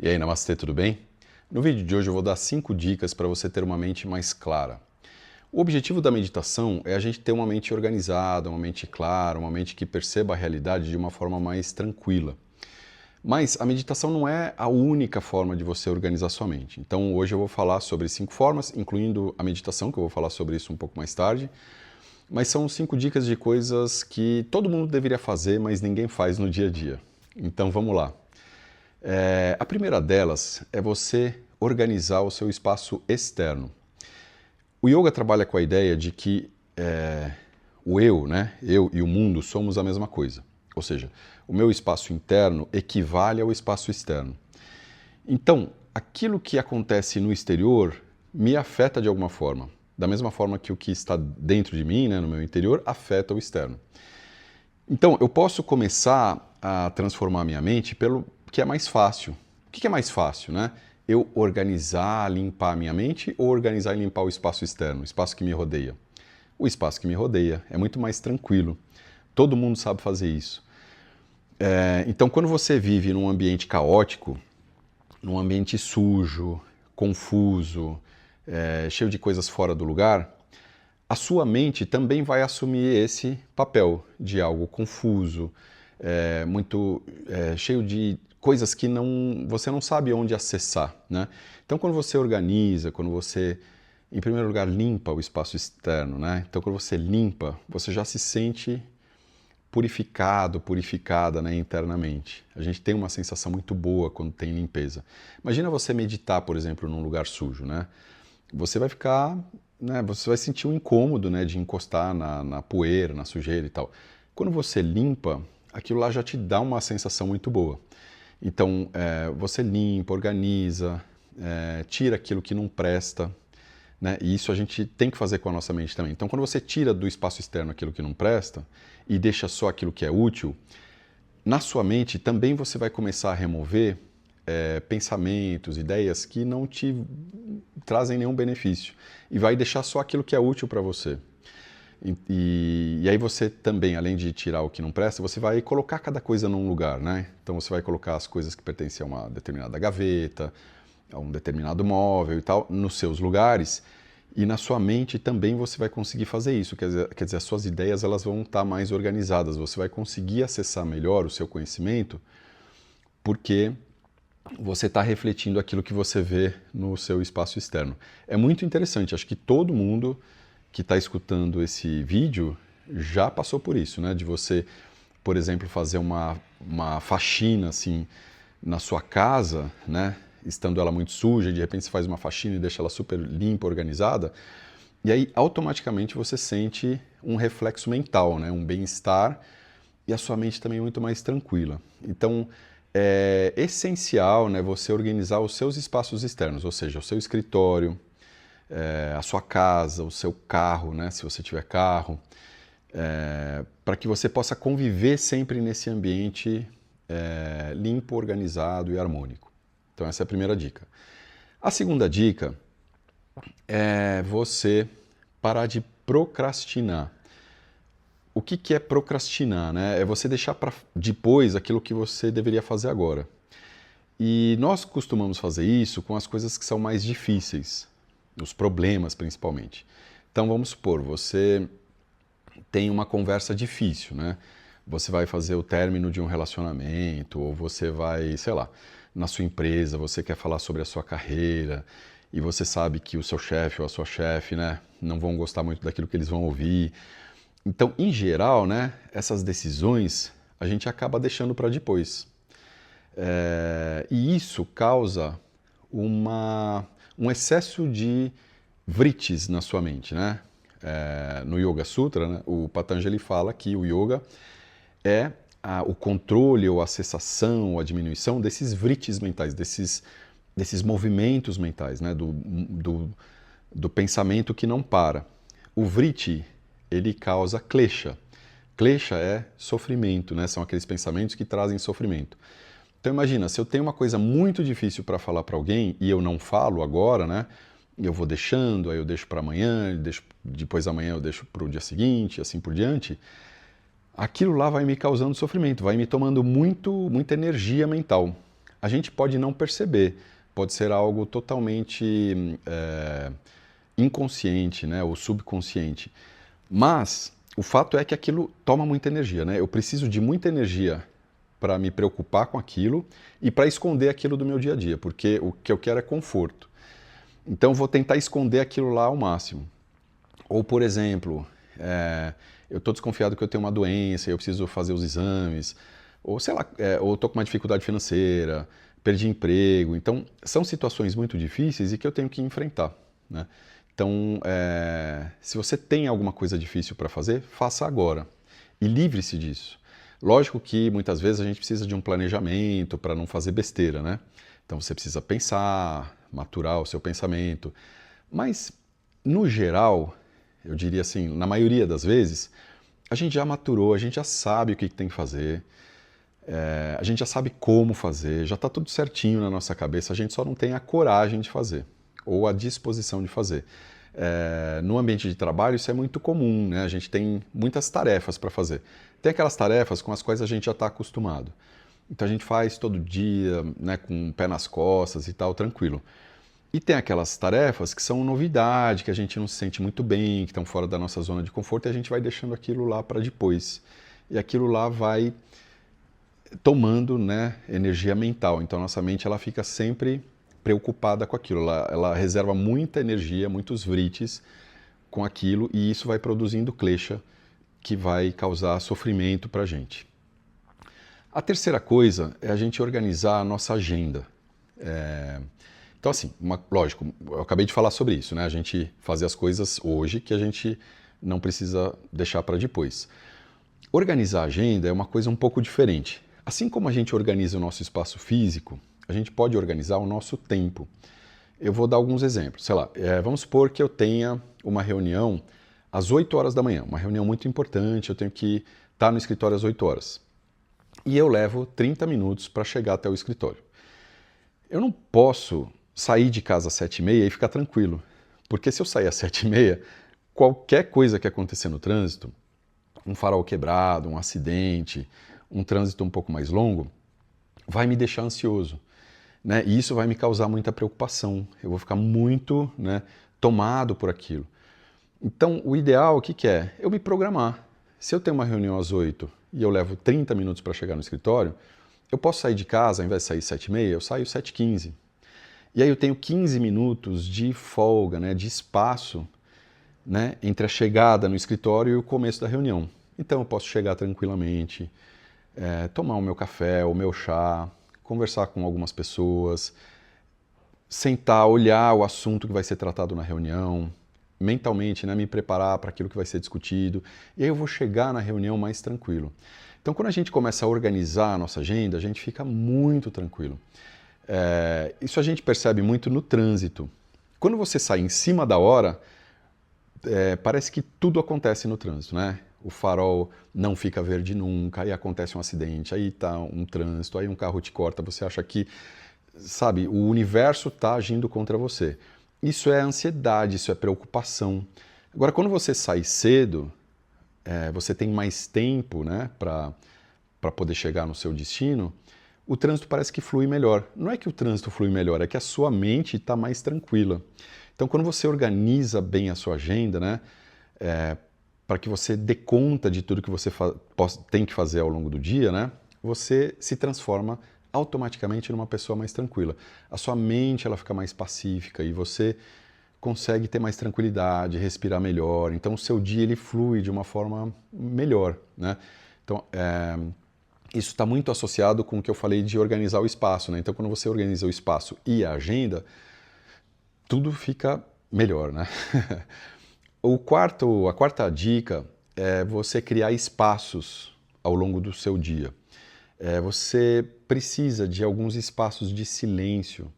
E aí, namastê, tudo bem? No vídeo de hoje eu vou dar 5 dicas para você ter uma mente mais clara. O objetivo da meditação é a gente ter uma mente organizada, uma mente clara, uma mente que perceba a realidade de uma forma mais tranquila. Mas a meditação não é a única forma de você organizar sua mente. Então hoje eu vou falar sobre 5 formas, incluindo a meditação, que eu vou falar sobre isso um pouco mais tarde. Mas são 5 dicas de coisas que todo mundo deveria fazer, mas ninguém faz no dia a dia. Então vamos lá. A primeira delas é você organizar o seu espaço externo. O yoga trabalha com a ideia de que o eu, né, eu e o mundo somos a mesma coisa. Ou seja, o meu espaço interno equivale ao espaço externo. Então, aquilo que acontece no exterior me afeta de alguma forma. Da mesma forma que o que está dentro de mim, né, no meu interior, afeta o externo. Então, eu posso começar a transformar a minha mente pelo que é mais fácil. O que é mais fácil, né? Eu organizar, limpar a minha mente ou organizar e limpar o espaço externo, o espaço que me rodeia? O espaço que me rodeia é muito mais tranquilo. Todo mundo sabe fazer isso. Então, quando você vive num ambiente caótico, num ambiente sujo, confuso, cheio de coisas fora do lugar, a sua mente também vai assumir esse papel de algo confuso, cheio de coisas que você não sabe onde acessar, né? Então, quando você organiza, quando você, em primeiro lugar, limpa o espaço externo, né? Então, quando você limpa, você já se sente purificado, purificada, né, internamente. A gente tem uma sensação muito boa quando tem limpeza. Imagina você meditar, por exemplo, num lugar sujo, né? Você vai ficar, né, você vai sentir um incômodo, né, de encostar na poeira, na sujeira e tal. Quando você limpa, aquilo lá já te dá uma sensação muito boa. Então, você limpa, organiza, tira aquilo que não presta, né? E isso a gente tem que fazer com a nossa mente também. Então, quando você tira do espaço externo aquilo que não presta e deixa só aquilo que é útil, na sua mente também você vai começar a remover pensamentos, ideias que não te trazem nenhum benefício e vai deixar só aquilo que é útil para você. E aí você também, além de tirar o que não presta, você vai colocar cada coisa num lugar, né? Então você vai colocar as coisas que pertencem a uma determinada gaveta, a um determinado móvel e tal, nos seus lugares, e na sua mente também você vai conseguir fazer isso, quer dizer, as suas ideias elas vão estar mais organizadas, você vai conseguir acessar melhor o seu conhecimento, porque você está refletindo aquilo que você vê no seu espaço externo. É muito interessante, acho que todo mundo que está escutando esse vídeo já passou por isso, né? De você, por exemplo, fazer uma faxina assim na sua casa, né? Estando ela muito suja, de repente você faz uma faxina e deixa ela super limpa, organizada, e aí automaticamente você sente um reflexo mental, né? Um bem-estar, e a sua mente também é muito mais tranquila. Então, é essencial, né, você organizar os seus espaços externos, ou seja, o seu escritório, a sua casa, o seu carro, né, se você tiver carro, para que você possa conviver sempre nesse ambiente limpo, organizado e harmônico. Então essa é a primeira dica. A segunda dica é você parar de procrastinar. O que é procrastinar, né? É você deixar para depois aquilo que você deveria fazer agora. E nós costumamos fazer isso com as coisas que são mais difíceis, os problemas principalmente. Então vamos supor, você tem uma conversa difícil, né? Você vai fazer o término de um relacionamento, ou você vai, sei lá, na sua empresa, você quer falar sobre a sua carreira, e você sabe que o seu chefe ou a sua chefe, né, não vão gostar muito daquilo que eles vão ouvir. Então, em geral, né, essas decisões a gente acaba deixando para depois. E isso causa um excesso de vrittis na sua mente, né? No Yoga Sutra, né, o Patanjali fala que o yoga é o controle ou a cessação ou a diminuição desses vrittis mentais, desses movimentos mentais, né, do pensamento que não para. O vritti, ele causa klesha. Klesha é sofrimento, né? São aqueles pensamentos que trazem sofrimento. Então imagina, se eu tenho uma coisa muito difícil para falar para alguém e eu não falo agora, né? Eu vou deixando, aí eu deixo para amanhã, depois amanhã eu deixo para o dia seguinte, assim por diante. Aquilo lá vai me causando sofrimento, vai me tomando muita energia mental. a gente pode não perceber, pode ser algo totalmente inconsciente, né, ou subconsciente. Mas o fato é que aquilo toma muita energia, né? Eu preciso de muita energia para me preocupar com aquilo e para esconder aquilo do meu dia a dia, porque o que eu quero é conforto. Então, vou tentar esconder aquilo lá ao máximo. Ou, por exemplo, eu estou desconfiado que eu tenho uma doença e eu preciso fazer os exames, ou sei lá, ou estou com uma dificuldade financeira, perdi emprego. Então, são situações muito difíceis e que eu tenho que enfrentar, né? Então, se você tem alguma coisa difícil para fazer, faça agora e livre-se disso. Lógico que muitas vezes a gente precisa de um planejamento para não fazer besteira, né? Então você precisa pensar, maturar o seu pensamento. Mas, no geral, eu diria assim, na maioria das vezes, a gente já maturou, a gente já sabe o que tem que fazer, a gente já sabe como fazer, já está tudo certinho na nossa cabeça, a gente só não tem a coragem de fazer, ou a disposição de fazer. No ambiente de trabalho isso é muito comum, né? A gente tem muitas tarefas para fazer. Tem aquelas tarefas com as quais a gente já está acostumado. Então a gente faz todo dia, né, com o pé nas costas e tal, tranquilo. E tem aquelas tarefas que são novidade, que a gente não se sente muito bem, que estão fora da nossa zona de conforto e a gente vai deixando aquilo lá para depois. E aquilo lá vai tomando, né, energia mental. Então nossa mente ela fica sempre preocupada com aquilo. Ela reserva muita energia, muitos vrites com aquilo e isso vai produzindo klesha que vai causar sofrimento para a gente. A terceira coisa é a gente organizar a nossa agenda. Então, assim, lógico, eu acabei de falar sobre isso, né? A gente fazer as coisas hoje que a gente não precisa deixar para depois. Organizar a agenda é uma coisa um pouco diferente. Assim como a gente organiza o nosso espaço físico, a gente pode organizar o nosso tempo. Eu vou dar alguns exemplos. Sei lá, vamos supor que eu tenha uma reunião às 8 horas da manhã, uma reunião muito importante, eu tenho que estar no escritório às 8 horas. E eu levo 30 minutos para chegar até o escritório. Eu não posso sair de casa às 7h30 e ficar tranquilo, porque se eu sair às 7h30, qualquer coisa que acontecer no trânsito, um farol quebrado, um acidente, um trânsito um pouco mais longo, vai me deixar ansioso, né? E isso vai me causar muita preocupação. Eu vou ficar muito, né, tomado por aquilo. Então, o ideal, o que é? Eu me programar. Se eu tenho uma reunião às 8 e eu levo 30 minutos para chegar no escritório, eu posso sair de casa, ao invés de sair 7h30, eu saio 7h15. E aí eu tenho 15 minutos de folga, né, de espaço, né, entre a chegada no escritório e o começo da reunião. Então eu posso chegar tranquilamente, tomar o meu café, o meu chá, conversar com algumas pessoas, sentar, olhar o assunto que vai ser tratado na reunião, mentalmente, né, me preparar para aquilo que vai ser discutido, e aí eu vou chegar na reunião mais tranquilo. Então, quando a gente começa a organizar a nossa agenda, a gente fica muito tranquilo. Isso a gente percebe muito no trânsito. Quando você sai em cima da hora, parece que tudo acontece no trânsito, né? O farol não fica verde nunca, aí acontece um acidente, aí está um trânsito, aí um carro te corta, você acha que, sabe, o universo está agindo contra você. Isso é ansiedade, isso é preocupação. Agora, quando você sai cedo, você tem mais tempo, né, para poder chegar no seu destino, o trânsito parece que flui melhor. Não é que o trânsito flui melhor, é que a sua mente está mais tranquila. Então, quando você organiza bem a sua agenda, né, para que você dê conta de tudo que você tem que fazer ao longo do dia, né, você se transforma automaticamente numa pessoa mais tranquila. A sua mente ela fica mais pacífica e você consegue ter mais tranquilidade, respirar melhor. Então, o seu dia ele flui de uma forma melhor, né? Então, isso está muito associado com o que eu falei de organizar o espaço, né? Então, quando você organiza o espaço e a agenda, tudo fica melhor, né? A quarta dica é você criar espaços ao longo do seu dia. Você precisa de alguns espaços de silêncio,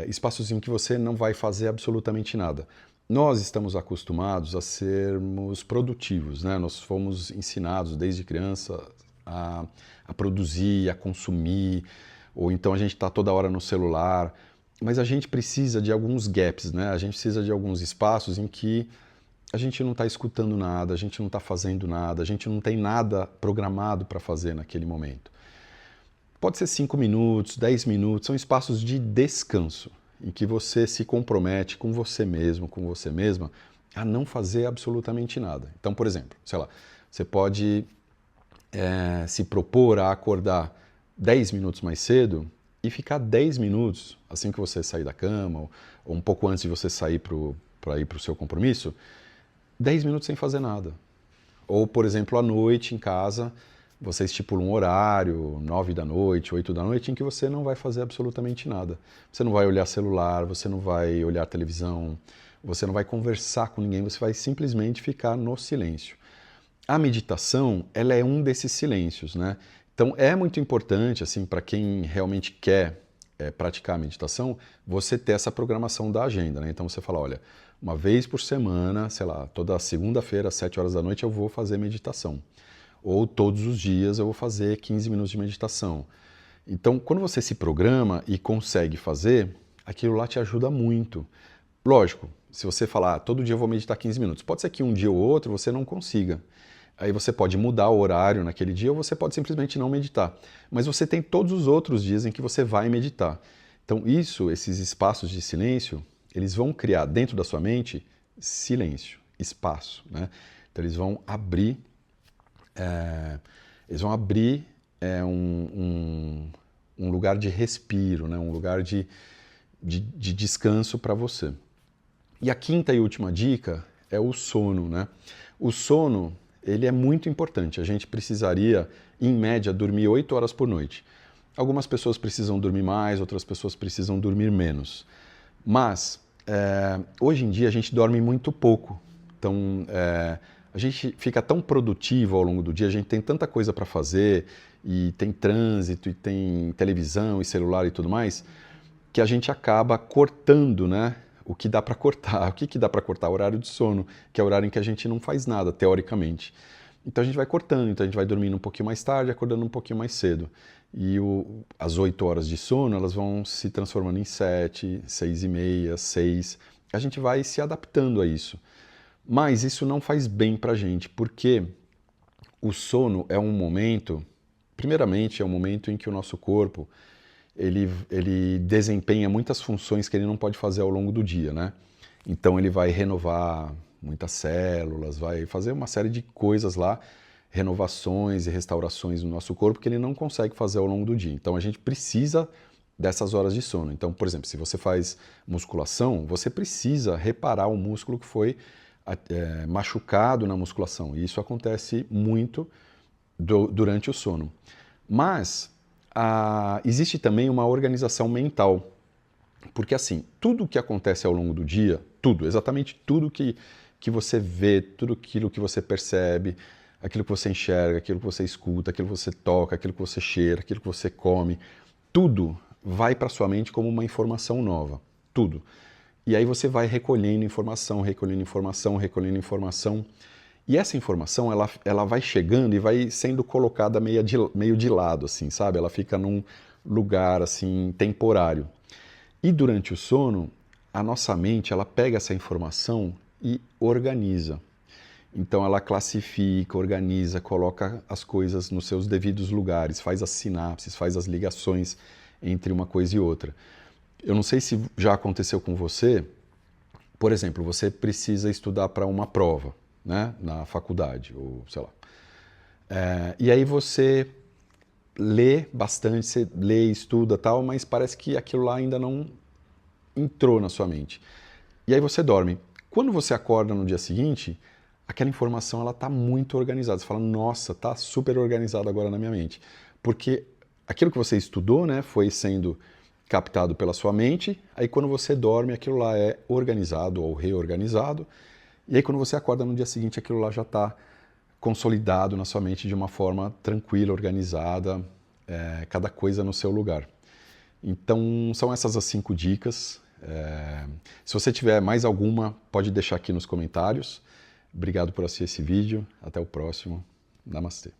espaços em que você não vai fazer absolutamente nada. Nós estamos acostumados a sermos produtivos, né? Nós fomos ensinados desde criança a produzir, a consumir, ou então a gente está toda hora no celular, mas a gente precisa de alguns gaps, né? A gente precisa de alguns espaços em que a gente não está escutando nada, a gente não está fazendo nada, a gente não tem nada programado para fazer naquele momento. Pode ser 5 minutos, 10 minutos, são espaços de descanso, em que você se compromete com você mesmo, com você mesma, a não fazer absolutamente nada. Então, por exemplo, sei lá, você pode se propor a acordar 10 minutos mais cedo e ficar 10 minutos, assim que você sair da cama, ou um pouco antes de você sair para ir para o seu compromisso, 10 minutos sem fazer nada. Ou, por exemplo, à noite, em casa, você estipula um horário, 9 da noite, 8 da noite, em que você não vai fazer absolutamente nada. Você não vai olhar celular, você não vai olhar televisão, você não vai conversar com ninguém, você vai simplesmente ficar no silêncio. A meditação, ela é um desses silêncios, né? Então, é muito importante, assim, para quem realmente quer praticar a meditação, você ter essa programação da agenda, né? Então, você fala, olha, uma vez por semana, sei lá, toda segunda-feira, às 7 horas da noite, eu vou fazer meditação. Ou todos os dias eu vou fazer 15 minutos de meditação. Então, quando você se programa e consegue fazer, aquilo lá te ajuda muito. Lógico, se você falar, todo dia eu vou meditar 15 minutos, pode ser que um dia ou outro você não consiga. Aí você pode mudar o horário naquele dia ou você pode simplesmente não meditar. Mas você tem todos os outros dias em que você vai meditar. Então esses espaços de silêncio, eles vão criar dentro da sua mente silêncio, espaço, né? Então eles vão abrir, um lugar de respiro, né? Um lugar de descanso para você. E a quinta e última dica é o sono, né? O sono, ele é muito importante. A gente precisaria, em média, dormir 8 horas por noite. Algumas pessoas precisam dormir mais, outras pessoas precisam dormir menos. Mas, hoje em dia, a gente dorme muito pouco. Então, a gente fica tão produtivo ao longo do dia, a gente tem tanta coisa para fazer, e tem trânsito, e tem televisão, e celular e tudo mais, que a gente acaba cortando, né? O que dá para cortar. O que dá para cortar? O horário de sono, que é o horário em que a gente não faz nada, teoricamente. Então a gente vai cortando, então a gente vai dormindo um pouquinho mais tarde, acordando um pouquinho mais cedo. E as 8 horas de sono, elas vão se transformando em 7, 6 e meia, 6. A gente vai se adaptando a isso. Mas isso não faz bem para a gente, porque o sono é um momento, primeiramente, é um momento em que o nosso corpo ele desempenha muitas funções que ele não pode fazer ao longo do dia, né? Então ele vai renovar muitas células, vai fazer uma série de coisas lá, renovações e restaurações no nosso corpo que ele não consegue fazer ao longo do dia. Então a gente precisa dessas horas de sono. Então, por exemplo, se você faz musculação, você precisa reparar o músculo que foi machucado na musculação. E isso acontece muito durante o sono. Mas existe também uma organização mental, porque assim, tudo que acontece ao longo do dia, tudo, exatamente tudo que você vê, tudo aquilo que você percebe, aquilo que você enxerga, aquilo que você escuta, aquilo que você toca, aquilo que você cheira, aquilo que você come, tudo vai para sua mente como uma informação nova, tudo. E aí você vai recolhendo informação, recolhendo informação, recolhendo informação. E essa informação, ela vai chegando e vai sendo colocada meio de lado, assim, sabe? Ela fica num lugar, assim, temporário. E durante o sono, a nossa mente, ela pega essa informação e organiza. Então ela classifica, organiza, coloca as coisas nos seus devidos lugares, faz as sinapses, faz as ligações entre uma coisa e outra. Eu não sei se já aconteceu com você, por exemplo, você precisa estudar para uma prova, né, na faculdade, ou sei lá. E aí você lê bastante, você lê, estuda tal, mas parece que aquilo lá ainda não entrou na sua mente. E aí você dorme. Quando você acorda no dia seguinte, aquela informação ela está muito organizada. Você fala, nossa, está super organizado agora na minha mente. Porque aquilo que você estudou, né, foi sendo captado pela sua mente, aí quando você dorme, aquilo lá é organizado ou reorganizado, e aí quando você acorda no dia seguinte, aquilo lá já está consolidado na sua mente de uma forma tranquila, organizada, cada coisa no seu lugar. Então, são essas as 5 dicas. Se você tiver mais alguma, pode deixar aqui nos comentários. Obrigado por assistir esse vídeo. Até o próximo. Namastê.